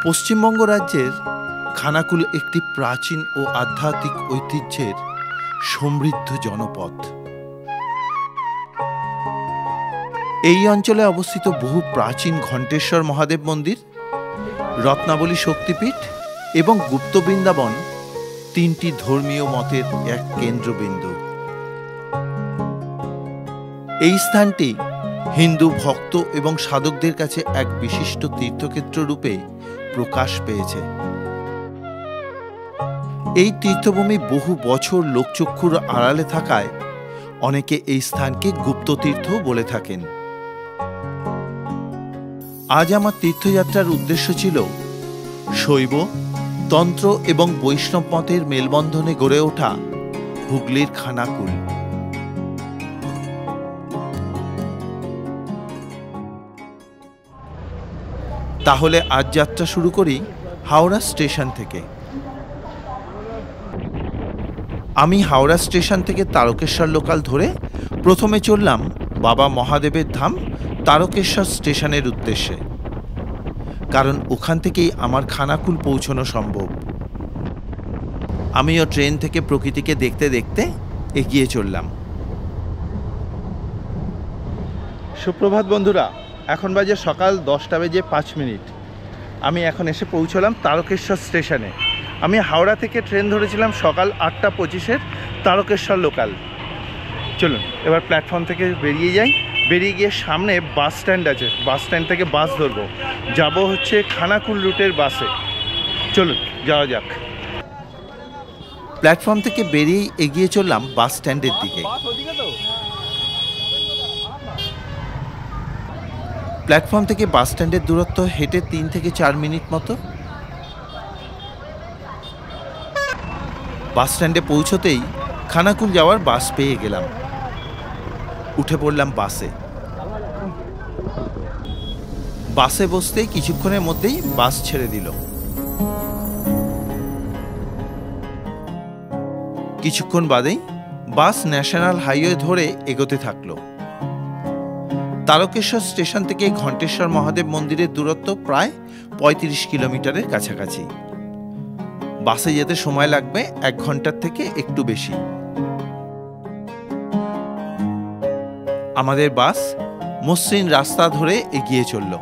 পশ্চিমবঙ্গ রাজ্যের খানাকুল একটি প্রাচীন ও আধ্যাত্মিক ঐতিহ্যের সমৃদ্ধ জনপদ। এই অঞ্চলে অবস্থিত বহু প্রাচীন ঘণ্টেশ্বর মহাদেব মন্দির, রত্নাবলী শক্তিপীঠ এবং গুপ্ত বৃন্দাবন তিনটি ধর্মীয় মতের এক কেন্দ্রবিন্দু। এই স্থানটি হিন্দু ভক্ত এবং সাধকদের কাছে এক বিশিষ্ট তীর্থক্ষেত্র রূপে প্রকাশ পেয়েছে। এই তীর্থভূমি বহু বছর লোকচক্ষুর আড়ালে থাকায় অনেকে এই স্থানকে গুপ্ততীর্থ বলে থাকেন। আজ আমার তীর্থযাত্রার উদ্দেশ্য ছিল শৈব, তন্ত্র এবং বৈষ্ণব মতের মেলবন্ধনে গড়ে ওঠা হুগলির খানাকুল। তাহলে আজ যাত্রা শুরু করি হাওড়া স্টেশন থেকে। আমি হাওড়া স্টেশন থেকে তারকেশ্বর লোকাল ধরে প্রথমে চললাম বাবা মহাদেবের ধাম তারকেশ্বর স্টেশনের উদ্দেশ্যে, কারণ ওখান থেকেই আমার খানাকুল পৌঁছানো সম্ভব। আমিও ট্রেন থেকে প্রকৃতিকে দেখতে দেখতে এগিয়ে চললাম। সুপ্রভাত বন্ধুরা, এখন বাজে সকাল 10:05। আমি এখন এসে পৌঁছলাম তারকেশ্বর স্টেশনে। আমি হাওড়া থেকে ট্রেন ধরেছিলাম সকাল 8:25 তারকেশ্বর লোকাল। চলুন এবার প্ল্যাটফর্ম থেকে বেরিয়ে যাই। বেরিয়ে গিয়ে সামনে বাস স্ট্যান্ড আছে, বাস স্ট্যান্ড থেকে বাস ধরবো, যাব হচ্ছে খানাকুল রুটের বাসে। চলুন যাওয়া যাক। প্ল্যাটফর্ম থেকে বেরিয়েই এগিয়ে চললাম বাস স্ট্যান্ডের দিকে। প্ল্যাটফর্ম থেকে বাস স্ট্যান্ডের দূরত্ব হেঁটে 3 থেকে 4 মিনিট মতো। বাস স্ট্যান্ডে পৌঁছতেই খানাকুল যাওয়ার বাস পেয়ে গেলাম। উঠে পড়লাম বাসে। বাসে বসতেই কিছুক্ষণের মধ্যেই বাস ছেড়ে দিল। কিছুক্ষণ বাদেই বাস ন্যাশনাল হাইওয়ে ধরে এগোতে থাকলো। তারকেশ্বর স্টেশন থেকে ঘণ্টেশ্বর মহাদেব মন্দিরের দূরত্ব প্রায় 35 কিলোমিটারের কাছাকাছি। বাসে যেতে সময় লাগবে 1 ঘন্টার থেকে একটু বেশি। আমাদের বাস মসৃণ রাস্তা ধরে এগিয়ে চলল।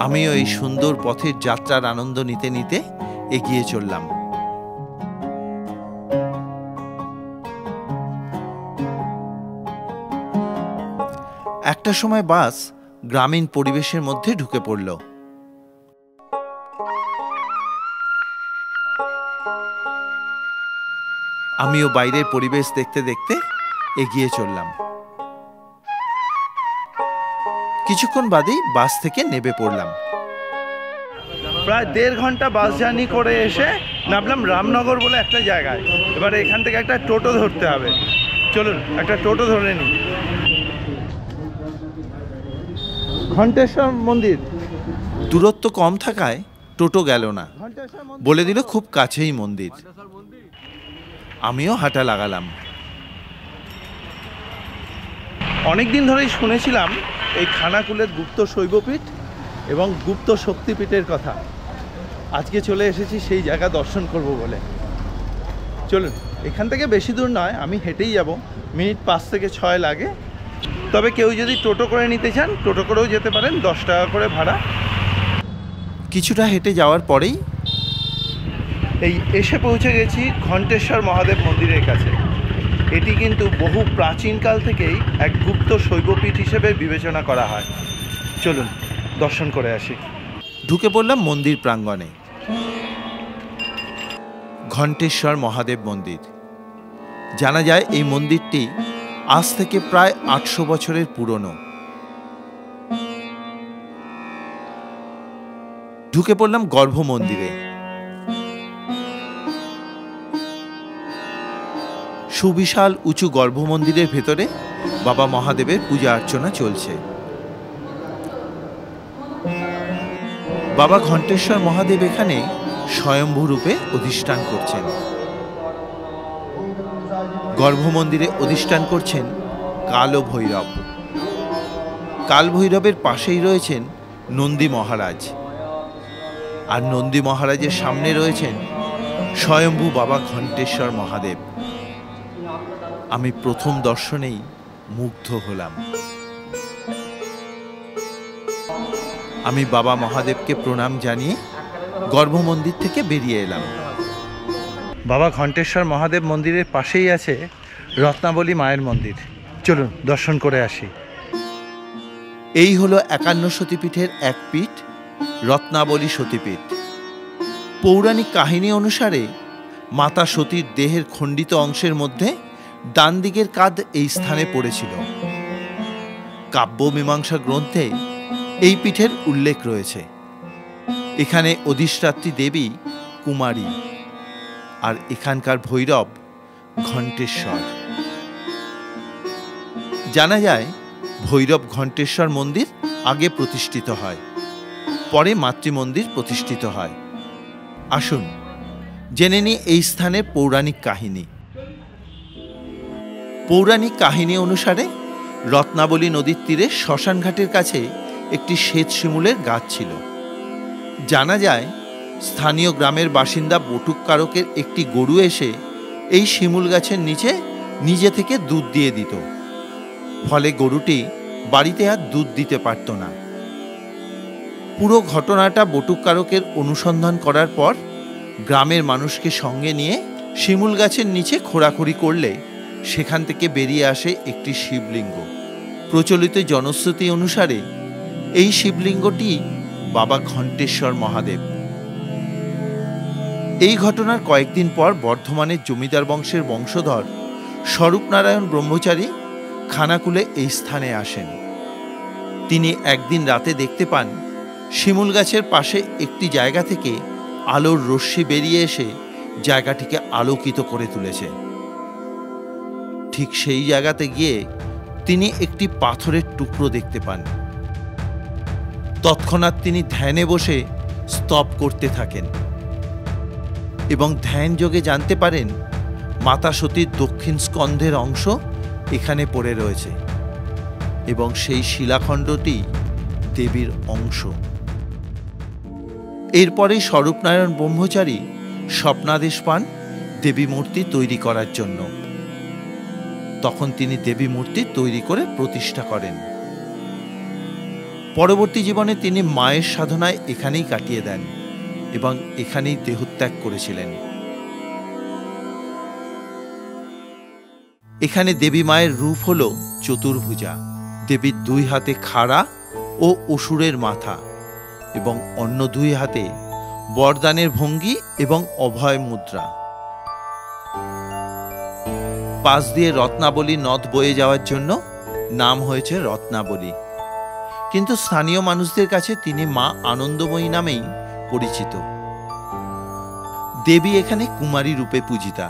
আমিও এই সুন্দর পথের যাত্রার আনন্দ নিতে নিতে এগিয়ে চললাম। একটা সময় বাস গ্রামীণ পরিবেশের মধ্যে ঢুকে পড়ল। আমিও বাইরের পরিবেশ দেখতে দেখতে এগিয়ে চললাম। কিছুক্ষণ বাদেই বাস থেকে নেমে পড়লাম। প্রায় 1.5 ঘন্টা বাস জার্নি করে এসে নামলাম রামনগর বলে একটা জায়গায়। এবার এখান থেকে একটা টোটো ধরতে হবে। চলুন একটা টোটো ধরে নিই। ঘণ্টেশ্বর মন্দির দূরত্ব কম থাকায় টোটো গেল না, বলে দিল খুব কাছেই মন্দির। আমিও হাঁটা লাগালাম। অনেকদিন ধরেই শুনেছিলাম এই খানাকুলের গুপ্ত শৈবপীঠ এবং গুপ্ত শক্তিপীঠের কথা। আজকে চলে এসেছি সেই জায়গা দর্শন করব বলে। চলুন, এখান থেকে বেশি দূর নয়, আমি হেঁটেই যাব, মিনিট 5 থেকে 6 লাগে। তবে কেউ যদি টোটো করে নিতে চান টোটো করেও যেতে পারেন, 10 টাকা করে ভাড়া। কিছুটা হেঁটে যাওয়ার পরেই এই এসে পৌঁছে গেছি ঘণ্টেশ্বর মহাদেব মন্দিরের কাছে। এটি কিন্তু বহু প্রাচীনকাল থেকেই এক গুপ্ত শৈবপীঠ হিসেবে বিবেচনা করা হয়। চলুন দর্শন করে আসি। ঢুকে পড়লাম মন্দির প্রাঙ্গণে। ঘণ্টেশ্বর মহাদেব মন্দির। জানা যায় এই মন্দিরটি আজ থেকে প্রায় 800 বছরের পুরনো। ঢুকে পড়লাম গর্ভ মন্দিরে। সুবিশাল উঁচু গর্ভ মন্দিরের ভেতরে বাবা মহাদেবের পূজা অর্চনা চলছে। বাবা ঘণ্টেশ্বর মহাদেব এখানে স্বয়ম্ভূ রূপে অধিষ্ঠান করছেন। গর্ভমন্দিরে অধিষ্ঠান করছেন কালো ভৈরব। কালভৈরবের পাশেই রয়েছেন নন্দী মহারাজ, আর নন্দী মহারাজের সামনে রয়েছেন স্বয়ম্ভু বাবা ঘণ্টেশ্বর মহাদেব। আমি প্রথম দর্শনেই মুগ্ধ হলাম। আমি বাবা মহাদেবকে প্রণাম জানিয়ে গর্ভমন্দির থেকে বেরিয়ে এলাম। বাবা ঘণ্টেশ্বর মহাদেব মন্দিরের পাশেই আছে রত্নাবলী মায়ের মন্দির। চলুন দর্শন করে আসি। এই হলো 51 সতীপীঠের এক পীঠ, রত্নাবলী সতীপীঠ। পৌরাণিক কাহিনী অনুসারে মাতা সতীর দেহের খণ্ডিত অংশের মধ্যে ডান দিকের কাঁধ এই স্থানে পড়েছিল। কাব্য মীমাংসা গ্রন্থে এই পীঠের উল্লেখ রয়েছে। এখানে অধিষ্ঠাত্রী দেবী কুমারী, আর এখানকার ভৈরব ঘণ্টেশ্বর। জানা যায় ভৈরব ঘণ্টেশ্বর মন্দির আগে প্রতিষ্ঠিত হয়, পরে মাতৃমন্দির প্রতিষ্ঠিত হয়। আসুন জেনে নিই এই স্থানের পৌরাণিক কাহিনী। পৌরাণিক কাহিনী অনুসারে রত্নাবলী নদীর তীরে শ্মশানঘাটের কাছে একটি শ্বেত শিমুলের গাছ ছিল। জানা যায় স্থানীয় গ্রামের বাসিন্দা বটুককারকের একটি গরু এসে এই শিমুল গাছের নিচে নিজে থেকে দুধ দিয়ে দিত, ফলে গরুটি বাড়িতে আর দুধ দিতে পারত না। পুরো ঘটনাটা বটুককারকের অনুসন্ধান করার পর গ্রামের মানুষকে সঙ্গে নিয়ে শিমুল গাছের নিচে খোঁড়াখুড়ি করলে সেখান থেকে বেরিয়ে আসে একটি শিবলিঙ্গ। প্রচলিত জনশ্রুতি অনুসারে এই শিবলিঙ্গটি বাবা ঘণ্টেশ্বর মহাদেব। এই ঘটনার কয়েকদিন পর বর্ধমানের জমিদার বংশের বংশধর স্বরূপনারায়ণ ব্রহ্মচারী খানাকুলে এই স্থানে আসেন। তিনি একদিন রাতে দেখতে পান শিমুল গাছের পাশে একটি জায়গা থেকে আলোর রশ্মি বেরিয়ে এসে জায়গাটিকে আলোকিত করে তুলেছে। ঠিক সেই জায়গাতে গিয়ে তিনি একটি পাথরের টুকরো দেখতে পান। তৎক্ষণাৎ তিনি ধ্যানে বসে স্তব করতে থাকেন এবং ধ্যান যোগে জানতে পারেন মাতা সতীর দক্ষিণ স্কন্ধের অংশ এখানে পড়ে রয়েছে এবং সেই শিলাখণ্ডটি দেবীর অংশ। এরপরে স্বরূপনারায়ণ ব্রহ্মচারী স্বপ্নাদেশ পান দেবী মূর্তি তৈরি করার জন্য। তখন তিনি দেবী মূর্তি তৈরি করে প্রতিষ্ঠা করেন। পরবর্তী জীবনে তিনি মায়ের সাধনায় এখানেই কাটিয়ে দেন এবং এখানেই দেহত্যাগ করেছিলেন। এখানে দেবী মায়ের রূপ হল চতুর্ভুজা। দেবীর দুই হাতে খাড়া ও অসুরের মাথা এবং অন্য দুই হাতে বরদানের ভঙ্গি এবং অভয় মুদ্রা। পাশ দিয়ে রত্নাবলী নদ বয়ে যাওয়ার জন্য নাম হয়েছে রত্নাবলী, কিন্তু স্থানীয় মানুষদের কাছে তিনি মা আনন্দময়ী নামেই পরিচিত। দেবী এখানে কুমারী রূপে পূজিতা।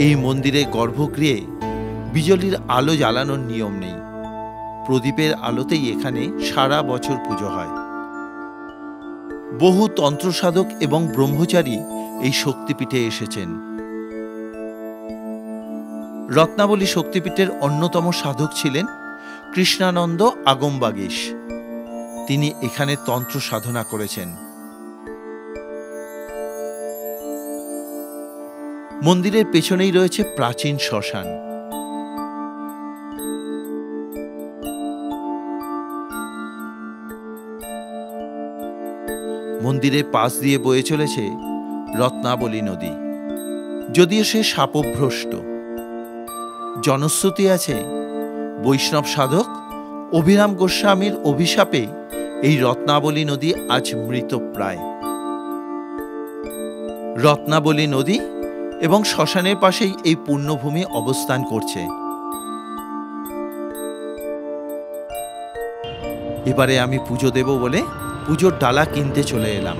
এই মন্দিরের গর্ভগৃহে বিজলির আলো জ্বালানোর নিয়ম নেই। প্রদীপের আলোতেই এখানে সারা বছর পুজো হয়। বহু তন্ত্র সাধক এবং ব্রহ্মচারী এই শক্তিপীঠে এসেছেন। রত্নাবলী শক্তিপীঠের অন্যতম সাধক ছিলেন কৃষ্ণানন্দ আগমবাগীশ। তিনি এখানে তন্ত্র সাধনা করেছেন। মন্দিরের পেছনেই রয়েছে প্রাচীন শ্মশান। মন্দিরের পাশ দিয়ে বয়ে চলেছে রত্নাবলী নদী, যদিও সে শাপভ্রষ্ট। জনশ্রুতি আছে বৈষ্ণব সাধক অভিরাম গোস্বামীর অভিশাপে এই রত্নাবলী নদী আজ মৃতপ্রায়। রত্নাবলী নদী এবং শ্মশানের পাশেই এই পুণ্যভূমি অবস্থান করছে। এবারে আমি পুজো দেব বলে পুজোর ডালা কিনতে চলে এলাম।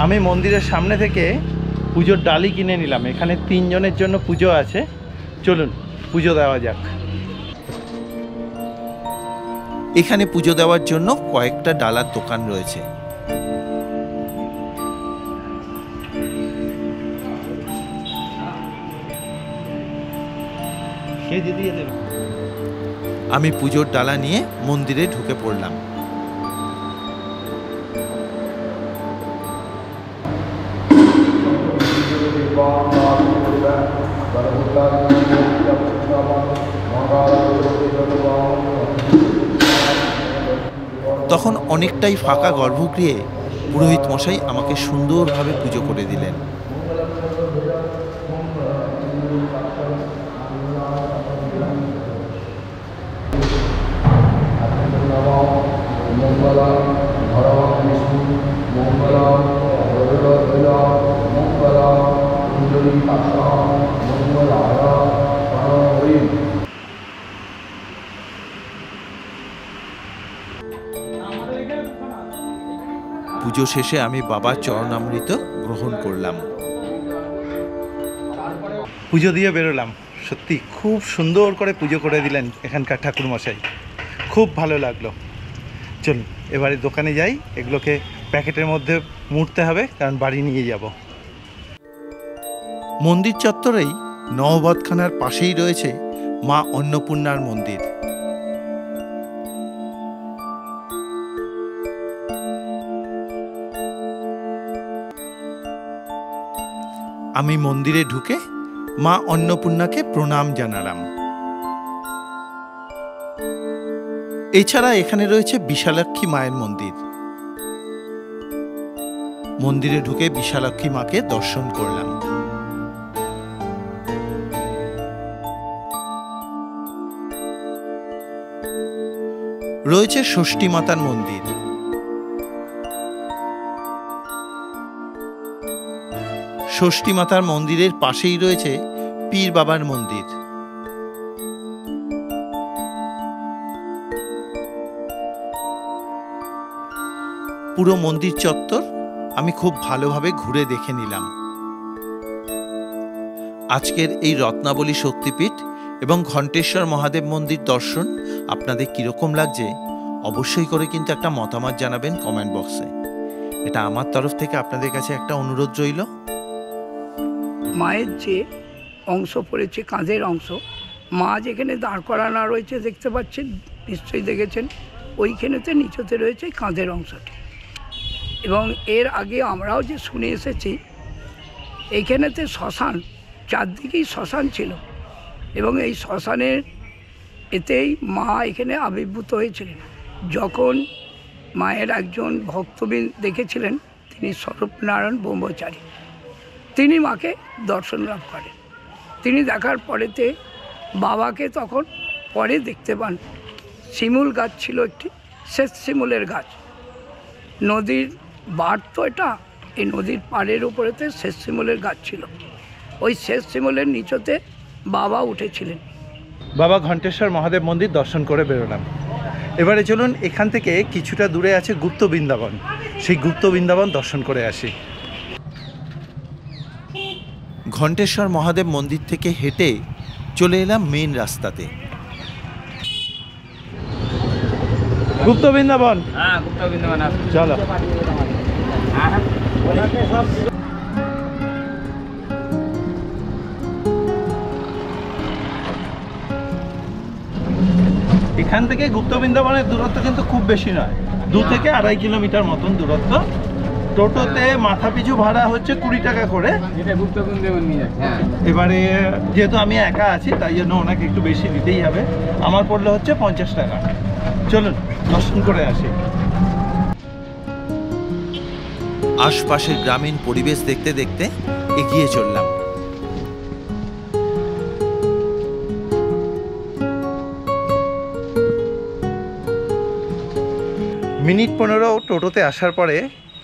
আমি মন্দিরের সামনে থেকে পুজোর ডালি কিনে নিলাম। এখানে 3 জনের জন্য পুজো আছে। চলুন পুজো দেওয়া যাক। এখানে পুজো দেওয়ার জন্য কয়েকটা ডালার দোকান রয়েছে। আমি পুজোর ডালা নিয়ে মন্দিরে ঢুকে পড়লাম। তখন অনেকটাই ফাঁকা গর্ভগৃহে পুরোহিত মশাই আমাকে সুন্দরভাবে পুজো করে দিলেন। পুজো শেষে আমি বাবার চরণামৃত গ্রহণ করলাম। পুজো দিয়ে বেরোলাম। সত্যি খুব সুন্দর করে পুজো করে দিলেন এখানকার ঠাকুরমশাই, খুব ভালো লাগলো। চলুন এবারে দোকানে যাই, এগুলোকে প্যাকেটের মধ্যে মুড়তে হবে, কারণ বাড়ি নিয়ে যাব। মন্দির চত্বরেই নহবতখানার পাশেই রয়েছে মা অন্নপূর্ণার মন্দির। আমি মন্দিরে ঢুকে মা অন্নপূর্ণাকে প্রণাম জানালাম। এছাড়া এখানে রয়েছে বিশালাক্ষী মায়ের মন্দির। মন্দিরে ঢুকে বিশালাক্ষী মাকে দর্শন করলাম। রয়েছে ষষ্ঠী মাতার মন্দির। ষষ্ঠী মাতার মন্দিরের পাশেই রয়েছে পীর বাবার মন্দির। পুরো মন্দির চত্বর আমি খুব ভালোভাবে ঘুরে দেখে নিলাম। আজকের এই রত্নাবলী শক্তিপীঠ এবং ঘণ্টেশ্বর মহাদেব মন্দির দর্শন আপনাদের কিরকম লাগছে অবশ্যই করে কিন্তু একটা মতামত জানাবেন কমেন্ট বক্সে। এটা আমার তরফ থেকে আপনাদের কাছে একটা অনুরোধ রইল। মায়ের যে অংশ পড়েছে, কাঁধের অংশ, মা যেখানে দাঁড় করানো রয়েছে দেখতে পাচ্ছেন, নিশ্চয়ই দেখেছেন, ওইখানেতে নিচেতে রয়েছে কাঁধের অংশটি। এবং এর আগে আমরাও যে শুনে এসেছি এইখানেতে শ্মশান, চারদিকেই শ্মশান ছিল, এবং এই শ্মশানের এতেই মা এখানে আবির্ভূত হয়েছিলেন। যখন মায়ের একজন ভক্তবৃন্দ দেখেছিলেন, তিনি স্বরূপনারায়ণ ব্রহ্মচারী, তিনি মাকে দর্শন লাভ করেন। তিনি দেখার পরেতে বাবাকে তখন পরে দেখতে পান। শিমুল গাছ ছিল একটি, শেষ শিমুলের গাছ, নদীর বাঁধ তো এটা, এই নদীর পাড়ের উপরেতে শেষ শিমুলের গাছ ছিল। ওই শেষ শিমুলের নিচতে বাবা উঠেছিলেন। বাবা ঘণ্টেশ্বর মহাদেব মন্দির দর্শন করে বেরোলাম। এবারে চলুন এখান থেকে কিছুটা দূরে আছে গুপ্ত বৃন্দাবন, সেই গুপ্ত বৃন্দাবন দর্শন করে আসি। ঘণ্টেশ্বর মহাদেব মন্দির থেকে হেঁটে চলে এলাম মেন রাস্তাতে। গুপ্ত বৃন্দাবন, চলো। এখান থেকে গুপ্ত বৃন্দাবনের দূরত্ব কিন্তু খুব বেশি নয়, 2 থেকে 2.5 কিলোমিটার মতন দূরত্ব। টোটোতে মাথা পিছু ভাড়া হচ্ছে 20 টাকা করে। এবারে যেহেতু আমি একা আছি তাই জন্য ওনাকে একটু বেশি দিতেই হবে, আমার পড়লে হচ্ছে 50 টাকা। চলুন দর্শন করে আসি। আশপাশের গ্রামীণ পরিবেশ দেখতে দেখতে এগিয়ে চললাম। মিনিট 15 টোটোতে আসার পরে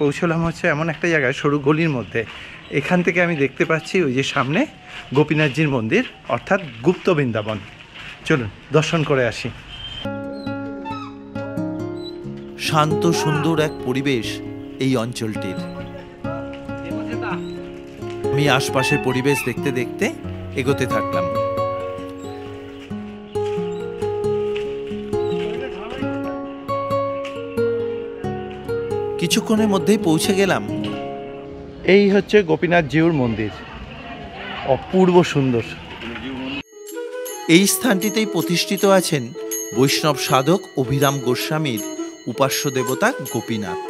পৌঁছলাম হচ্ছে এমন একটা জায়গায়, সরু গলির মধ্যে। এখান থেকে আমি দেখতে পাচ্ছি ওই যে সামনে গোপীনাথজির মন্দির, অর্থাৎ গুপ্ত বৃন্দাবন। চলুন দর্শন করে আসি। শান্ত সুন্দর এক পরিবেশ এই অঞ্চলটির। আমি আশপাশের পরিবেশ দেখতে দেখতে এগোতে থাকলাম। কিছুক্ষণের মধ্যেই পৌঁছে গেলাম। এই হচ্ছে গোপীনাথ জিউর মন্দির, অপূর্ব সুন্দর। এই স্থানটিতেই প্রতিষ্ঠিত আছেন বৈষ্ণব সাধক অভিরাম গোস্বামীর উপাস্য দেবতা গোপীনাথ।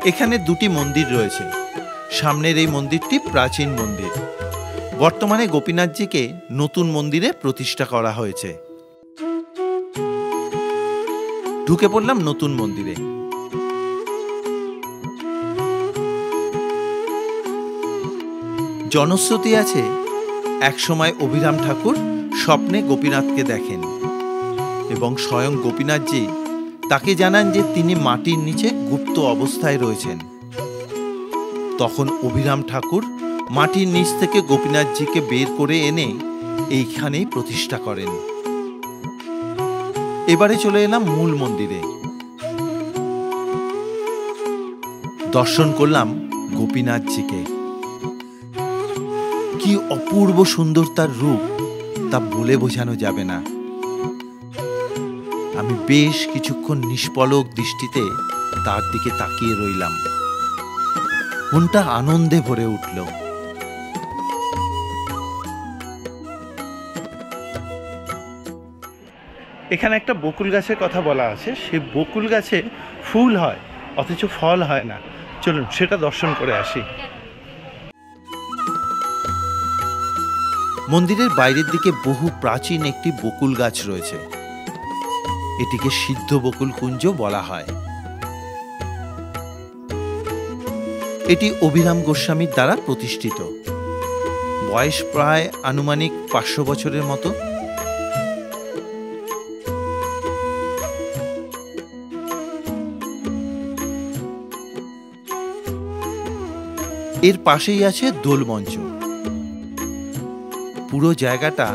এখানে দুটি মন্দির রয়েছে। সামনের এই মন্দিরটি প্রাচীন মন্দির। বর্তমানে গোপীনাথজিকে নতুন মন্দিরে প্রতিষ্ঠা করা হয়েছে। ঢুকে পড়লাম নতুন মন্দিরে। জনশ্রুতি আছে একসময় অভিরাম ঠাকুর স্বপ্নে গোপীনাথকে দেখেন এবং স্বয়ং গোপীনাথজি তাকে জানান যে তিনি মাটির নিচে গুপ্ত অবস্থায় রয়েছেন। তখন অভিরাম ঠাকুর মাটির নিচ থেকে গোপীনাথজিকে বের করে এনে এইখানেই প্রতিষ্ঠা করেন। এবারে চলে এলাম মূল মন্দিরে। দর্শন করলাম গোপীনাথজিকে। কি অপূর্ব সুন্দর তার রূপ, তা বলে বোঝানো যাবে না। আমি বেশ কিছুক্ষণ নিষ্পলক দৃষ্টিতে তার দিকে তাকিয়ে রইলাম। মনটা আনন্দে ভরে উঠল। এখানে একটা বকুল গাছের কথা বলা আছে। সেই বকুল গাছে ফুল হয় অথচ ফল হয় না। চলুন সেটা দর্শন করে আসি। মন্দিরের বাইরের দিকে বহু প্রাচীন একটি বকুল গাছ রয়েছে। এটিকে সিদ্ধ বকুল কুঞ্জ বলা হয়। এটি অভিরাম গোস্বামীর দ্বারা প্রতিষ্ঠিত। বয়স প্রায় আনুমানিক 500 বছরের মতো। এর পাশেই আছে দোলমঞ্চ। পুরো জায়গাটা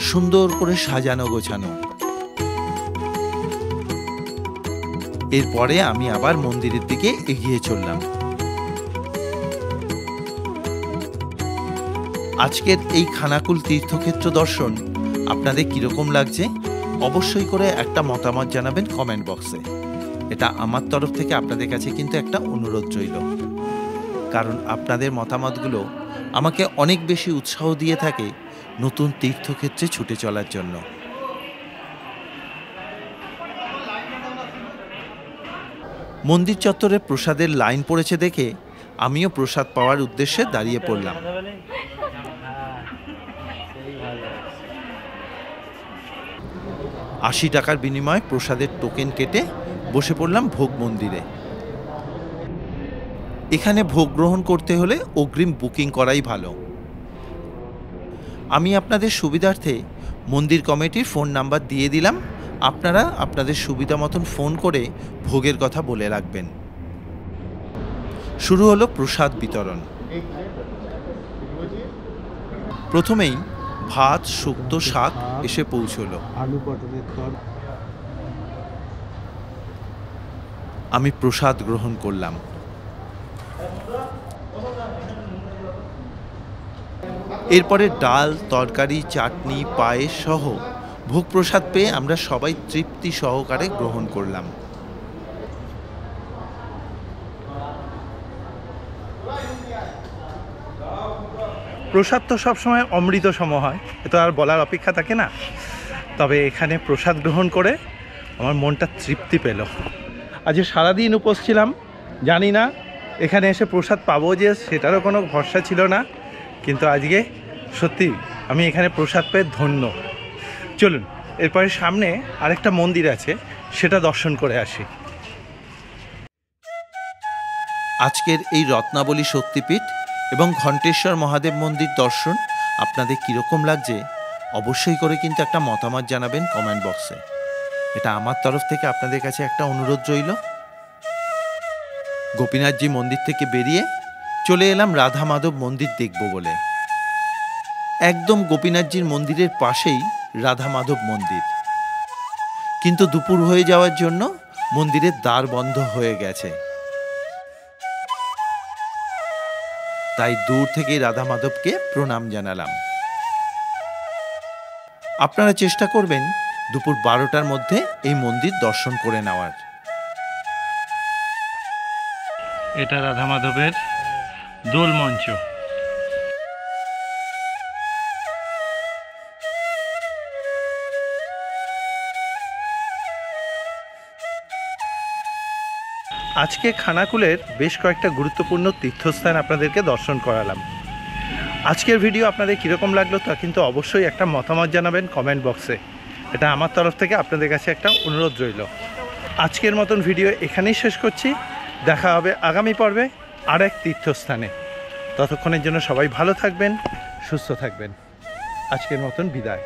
সুন্দর করে সাজানো গোছানো। এরপরে আমি আবার মন্দিরের দিকে এগিয়ে চললাম। আজকের এই খানাকুল তীর্থক্ষেত্র দর্শন আপনাদের কিরকম লাগছে অবশ্যই করে একটা মতামত জানাবেন কমেন্ট বক্সে। এটা আমার তরফ থেকে আপনাদের কাছে কিন্তু একটা অনুরোধ রইল, কারণ আপনাদের মতামতগুলো আমাকে অনেক বেশি উৎসাহ দিয়ে থাকে নতুন তীর্থক্ষেত্রে ছুটে চলার জন্য। মন্দির চত্বরে প্রসাদের লাইন পড়েছে দেখে আমিও প্রসাদ পাওয়ার উদ্দেশ্যে দাঁড়িয়ে পড়লাম। 80 টাকার বিনিময়ে প্রসাদের টোকেন কেটে বসে পড়লাম ভোগ মন্দিরে। এখানে ভোগ গ্রহণ করতে হলে অগ্রিম বুকিং করাই ভালো। আমি আপনাদের সুবিধার্থে মন্দির কমিটির ফোন নাম্বার দিয়ে দিলাম। আপনারা আপনাদের সুবিধা মতন ফোন করে ভোগের কথা বলে রাখবেন। শুরু হলো প্রসাদ বিতরণ। প্রথমেই ভাত, শুক্তো, শাক এসে পৌঁছলো। আলু পটলের তর। আমি প্রসাদ গ্রহণ করলাম। এরপরে ডাল, তরকারি, চাটনি, পায়েস সহ ভোগ প্রসাদ পেয়ে আমরা সবাই তৃপ্তি সহকারে গ্রহণ করলাম। প্রসাদ তো সবসময় অমৃত সম হয়, এ তো আর বলার অপেক্ষা থাকে না। তবে এখানে প্রসাদ গ্রহণ করে আমার মনটা তৃপ্তি পেল। আজ সারাদিন উপোস ছিলাম, জানি না এখানে এসে প্রসাদ পাবো যে সেটারও কোনো ভরসা ছিল না, কিন্তু আজকে সত্যি আমি এখানে প্রসাদ পেয়ে ধন্য। চলুন এরপরে সামনে আরেকটা মন্দির আছে, সেটা দর্শন করে আসি। আজকের এই রত্নাবলী শক্তিপীঠ এবং ঘণ্টেশ্বর মহাদেব মন্দির দর্শন আপনাদের কীরকম লাগছে অবশ্যই করে কিন্তু একটা মতামত জানাবেন কমেন্ট বক্সে। এটা আমার তরফ থেকে আপনাদের কাছে একটা অনুরোধ রইল। গোপীনাথজি মন্দির থেকে বেরিয়ে চলে এলাম রাধা মাধব মন্দির দেখব বলে। একদম গোপীনাথজির মন্দিরের পাশেই রাধা মাধব মন্দির, কিন্তু দুপুর হয়ে যাওয়ার জন্য মন্দিরের দ্বার বন্ধ হয়ে গেছে। তাই দূর থেকেই রাধা মাধবকে প্রণাম জানালাম। আপনারা চেষ্টা করবেন দুপুর 12টার মধ্যে এই মন্দির দর্শন করে নেওয়ার। এটা রাধা মাধবের দোল মঞ্চ। আজকে খানাকুলের বেশ কয়েকটা গুরুত্বপূর্ণ তীর্থস্থান আপনাদেরকে দর্শন করালাম। আজকের ভিডিও আপনাদের কীরকম লাগলো তা কিন্তু অবশ্যই একটা মতামত জানাবেন কমেন্ট বক্সে। এটা আমার তরফ থেকে আপনাদের কাছে একটা অনুরোধ রইল। আজকের মতন ভিডিও এখানেই শেষ করছি। দেখা হবে আগামী পর্বে আর এক তীর্থস্থানে। ততক্ষণের জন্য সবাই ভালো থাকবেন, সুস্থ থাকবেন। আজকের মতন বিদায়।